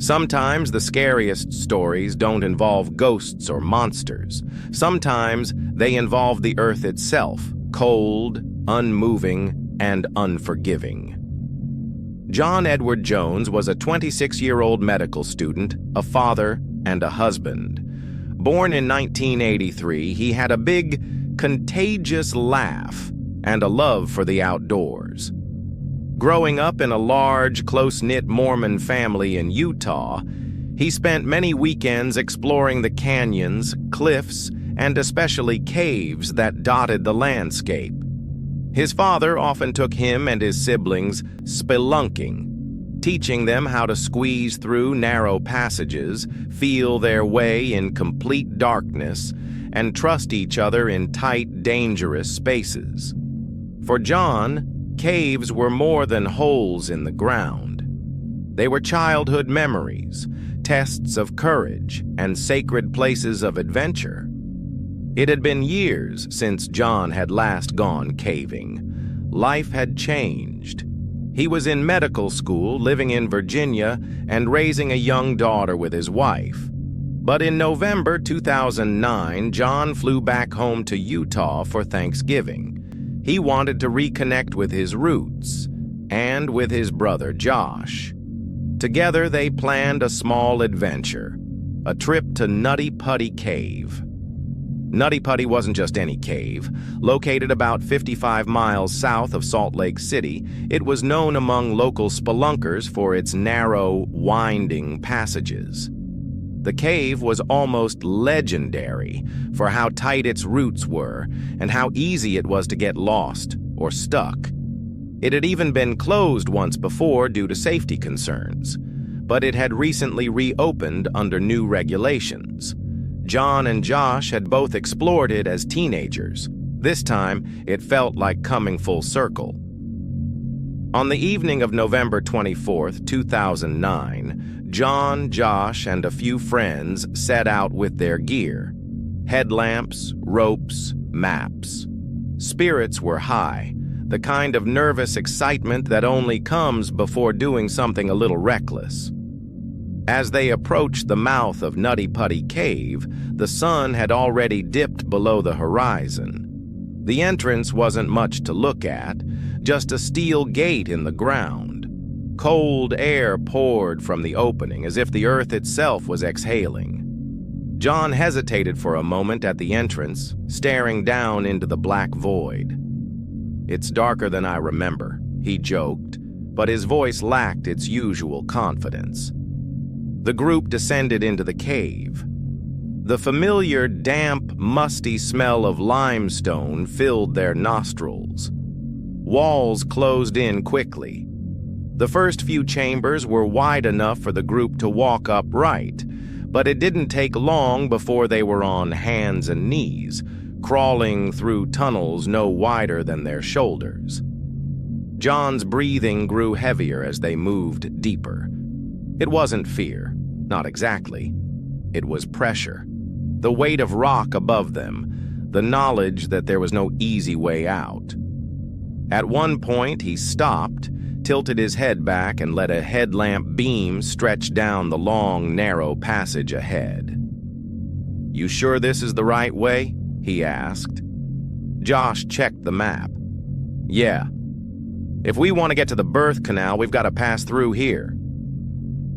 Sometimes the scariest stories don't involve ghosts or monsters. Sometimes they involve the earth itself, cold, unmoving, and unforgiving. John Edward Jones was a 26-year-old medical student, a father, and a husband. Born in 1983, he had a big, contagious laugh and a love for the outdoors. Growing up in a large, close-knit Mormon family in Utah, he spent many weekends exploring the canyons, cliffs, and especially caves that dotted the landscape. His father often took him and his siblings spelunking, teaching them how to squeeze through narrow passages, feel their way in complete darkness, and trust each other in tight, dangerous spaces. For John, caves were more than holes in the ground. They were childhood memories, tests of courage, and sacred places of adventure. It had been years since John had last gone caving. Life had changed. He was in medical school, living in Virginia, and raising a young daughter with his wife. But in November 2009, John flew back home to Utah for Thanksgiving. He wanted to reconnect with his roots and with his brother Josh. Together, they planned a small adventure, a trip to Nutty Putty Cave. Nutty Putty wasn't just any cave. Located about 55 miles south of Salt Lake City, it was known among local spelunkers for its narrow, winding passages. The cave was almost legendary for how tight its roots were and how easy it was to get lost or stuck. It had even been closed once before due to safety concerns, but it had recently reopened under new regulations. John and Josh had both explored it as teenagers. This time, it felt like coming full circle. On the evening of November 24, 2009, John, Josh, and a few friends set out with their gear: headlamps, ropes, maps. Spirits were high, the kind of nervous excitement that only comes before doing something a little reckless. As they approached the mouth of Nutty Putty Cave, the sun had already dipped below the horizon. The entrance wasn't much to look at, just a steel gate in the ground. Cold air poured from the opening as if the earth itself was exhaling. John hesitated for a moment at the entrance, staring down into the black void. "It's darker than I remember," he joked, but his voice lacked its usual confidence. The group descended into the cave. The familiar, damp, musty smell of limestone filled their nostrils. Walls closed in quickly. The first few chambers were wide enough for the group to walk upright, but it didn't take long before they were on hands and knees, crawling through tunnels no wider than their shoulders. John's breathing grew heavier as they moved deeper. It wasn't fear, not exactly. It was pressure. The weight of rock above them, the knowledge that there was no easy way out. At one point, he stopped, tilted his head back, and let a headlamp beam stretch down the long, narrow passage ahead. "You sure this is the right way?" he asked. Josh checked the map. "Yeah. If we want to get to the birth canal, we've got to pass through here."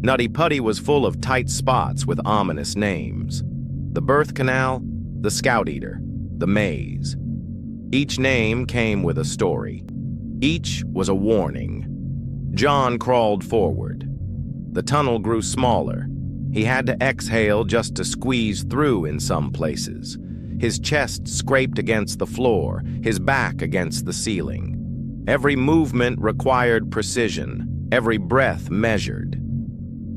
Nutty Putty was full of tight spots with ominous names. The birth canal, the Scout Eater, the maze. Each name came with a story. Each was a warning. John crawled forward. The tunnel grew smaller. He had to exhale just to squeeze through in some places. His chest scraped against the floor, his back against the ceiling. Every movement required precision, every breath measured.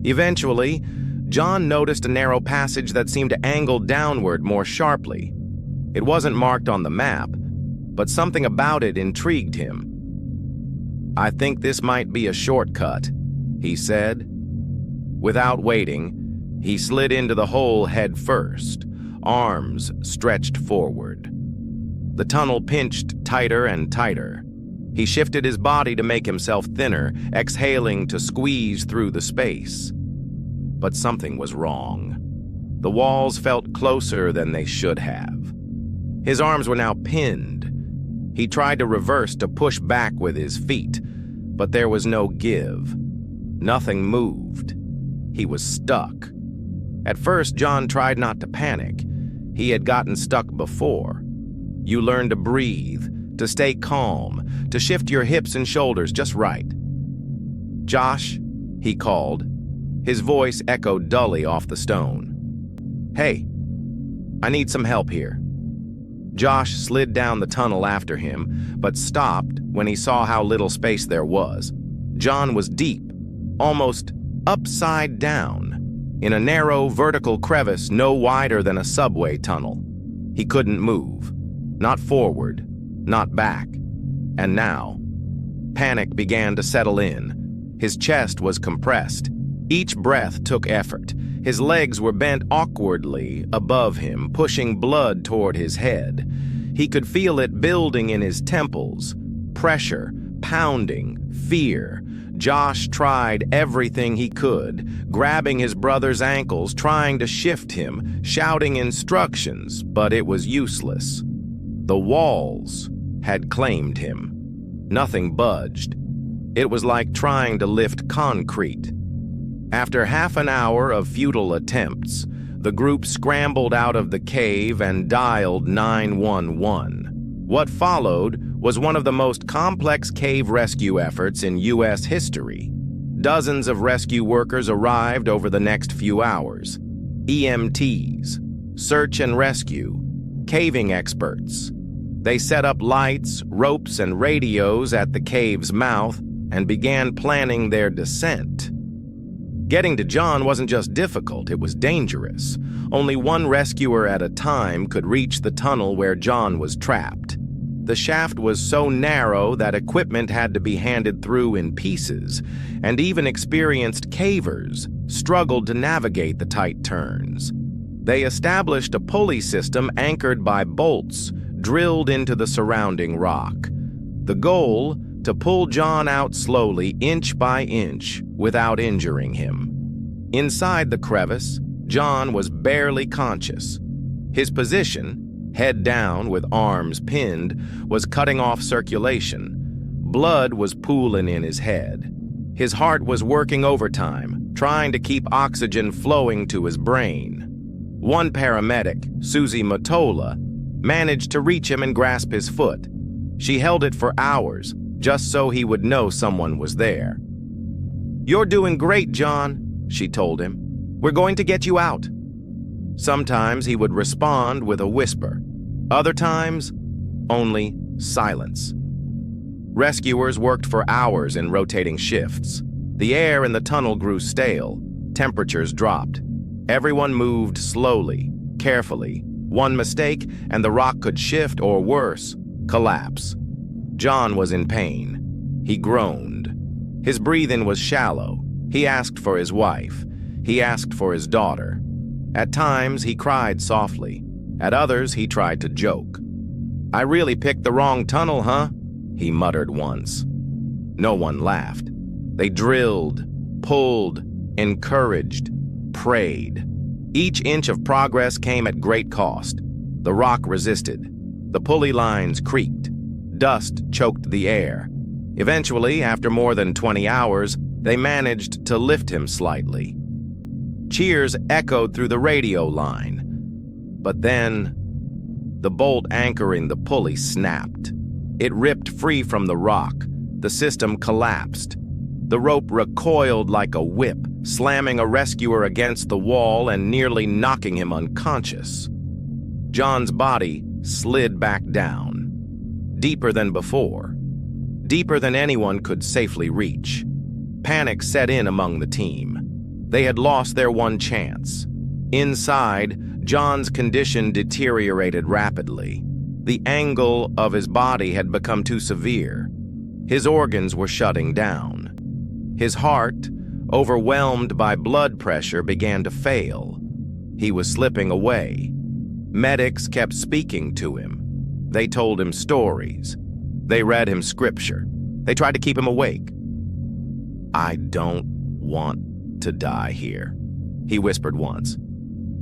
Eventually, John noticed a narrow passage that seemed to angle downward more sharply. It wasn't marked on the map, but something about it intrigued him. "I think this might be a shortcut," he said. Without waiting, he slid into the hole head first, arms stretched forward. The tunnel pinched tighter and tighter. He shifted his body to make himself thinner, exhaling to squeeze through the space. but something was wrong. The walls felt closer than they should have. His arms were now pinned. He tried to reverse to push back with his feet, but there was no give. Nothing moved. He was stuck. At first, John tried not to panic. He had gotten stuck before. You learn to breathe, to stay calm, to shift your hips and shoulders just right. "Josh," he called. His voice echoed dully off the stone. "Hey, I need some help here." Josh slid down the tunnel after him, but stopped when he saw how little space there was. John was deep, almost upside down, in a narrow vertical crevice no wider than a subway tunnel. He couldn't move, not forward, not back. And now, panic began to settle in. His chest was compressed. Each breath took effort. His legs were bent awkwardly above him, pushing blood toward his head. He could feel it building in his temples. Pressure, pounding, fear. Josh tried everything he could, grabbing his brother's ankles, trying to shift him, shouting instructions, but it was useless. The walls had claimed him. Nothing budged. It was like trying to lift concrete. After half an hour of futile attempts, the group scrambled out of the cave and dialed 911. What followed was one of the most complex cave rescue efforts in U.S. history. Dozens of rescue workers arrived over the next few hours. EMTs, search and rescue, caving experts. They set up lights, ropes, and radios at the cave's mouth and began planning their descent. Getting to John wasn't just difficult, it was dangerous. Only one rescuer at a time could reach the tunnel where John was trapped. The shaft was so narrow that equipment had to be handed through in pieces, and even experienced cavers struggled to navigate the tight turns. They established a pulley system anchored by bolts drilled into the surrounding rock. The goal, to pull John out slowly, inch by inch, without injuring him. Inside the crevice, John was barely conscious. His position, head down with arms pinned, was cutting off circulation. Blood was pooling in his head. His heart was working overtime, trying to keep oxygen flowing to his brain. One paramedic, Susie Matola, managed to reach him and grasp his foot. She held it for hours, just so he would know someone was there. "You're doing great, John," she told him. "We're going to get you out." Sometimes he would respond with a whisper. Other times, only silence. Rescuers worked for hours in rotating shifts. The air in the tunnel grew stale. Temperatures dropped. Everyone moved slowly, carefully. One mistake, and the rock could shift or, worse, collapse. John was in pain. He groaned. His breathing was shallow. He asked for his wife. He asked for his daughter. At times, he cried softly. At others, he tried to joke. "I really picked the wrong tunnel, huh?" he muttered once. No one laughed. They drilled, pulled, encouraged, prayed. Each inch of progress came at great cost. The rock resisted. The pulley lines creaked. Dust choked the air. Eventually, after more than 20 hours, they managed to lift him slightly. Cheers echoed through the radio line. But then, the bolt anchoring the pulley snapped. It ripped free from the rock. The system collapsed. The rope recoiled like a whip, slamming a rescuer against the wall and nearly knocking him unconscious. John's body slid back down. Deeper than before. Deeper than anyone could safely reach. Panic set in among the team. They had lost their one chance. Inside, John's condition deteriorated rapidly. The angle of his body had become too severe. His organs were shutting down. His heart, overwhelmed by blood pressure, began to fail. He was slipping away. Medics kept speaking to him. They told him stories. They read him scripture. They tried to keep him awake. "I don't want to die here," he whispered once.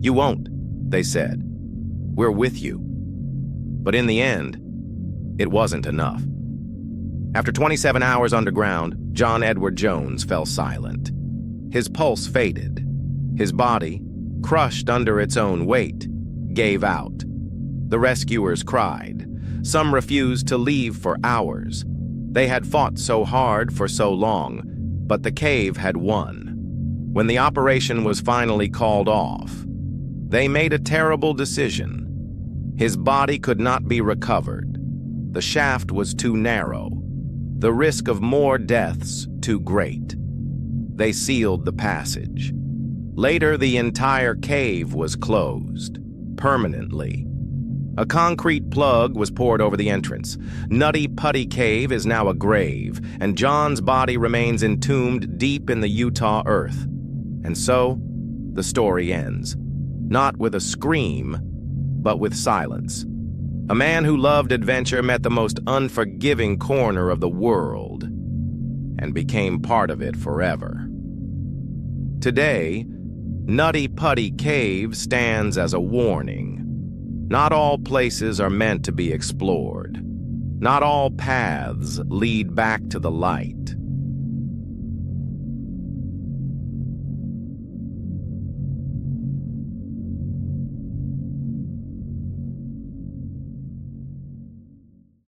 "You won't," they said. "We're with you." But in the end, it wasn't enough. After 27 hours underground, John Edward Jones fell silent. His pulse faded. His body, crushed under its own weight, gave out. The rescuers cried. Some refused to leave for hours. They had fought so hard for so long, but the cave had won. When the operation was finally called off, they made a terrible decision. His body could not be recovered. The shaft was too narrow. The risk of more deaths too great. They sealed the passage. Later, the entire cave was closed, permanently. A concrete plug was poured over the entrance. Nutty Putty Cave is now a grave, and John's body remains entombed deep in the Utah earth. And so, the story ends. Not with a scream, but with silence. A man who loved adventure met the most unforgiving corner of the world and became part of it forever. Today, Nutty Putty Cave stands as a warning. Not all places are meant to be explored. Not all paths lead back to the light.